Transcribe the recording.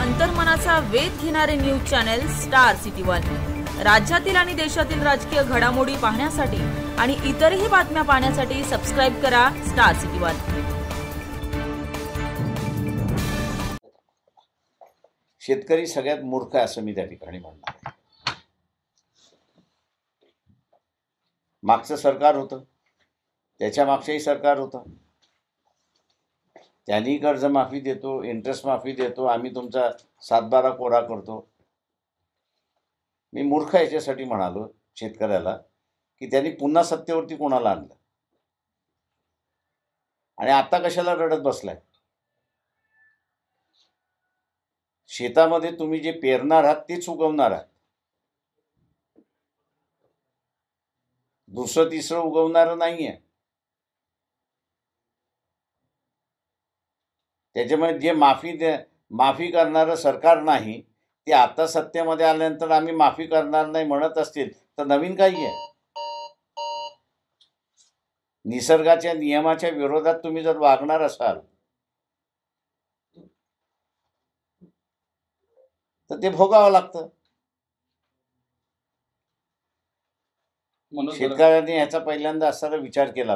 अंतर्मनाचा वेध घेणारे news channel star city one. राज्यातील आणि देशातील राजकीय घडामोडी पाहण्यासाठी आणि इतरही बातम्या पाहण्यासाठी सबस्क्राइब करा स्टार सिटी वन। शेतकरी सगळ्यात मूर्ख आहे असं मी त्या ठिकाणी म्हणणार। मागचं सरकार होतं, त्याच्या मागचंही सरकार होतं, त्यांनी कर्जमाफी देतो, इंटरेस्ट माफी देतो, आम्ही तुमचा 7-12 कोरा करतो। मी मूर्ख याच्यासाठी म्हणालो शेतकऱ्याला की त्यांनी पुन्हा सत्तेवरती कोणाला आणलं आणि आता कशाला रडत बसलाय। शेतामध्ये तुम्ही जे पेरणार आहात तेच उगवणार आहात, दुसरं तिसरं उगवणारं नाहीये। त्याच्यामुळे जे माफी करणारं सरकार नाही ते आता सत्तेमध्ये आल्यानंतर आम्ही माफी करणार नाही म्हणत असतील तर नवीन काही आहे। निसर्गाच्या नियमाच्या विरोधात तुम्ही जर वागणार असाल तर ते भोगावं लागतं। शेतकऱ्यांनी ह्याचा पहिल्यांदा असा विचार केला।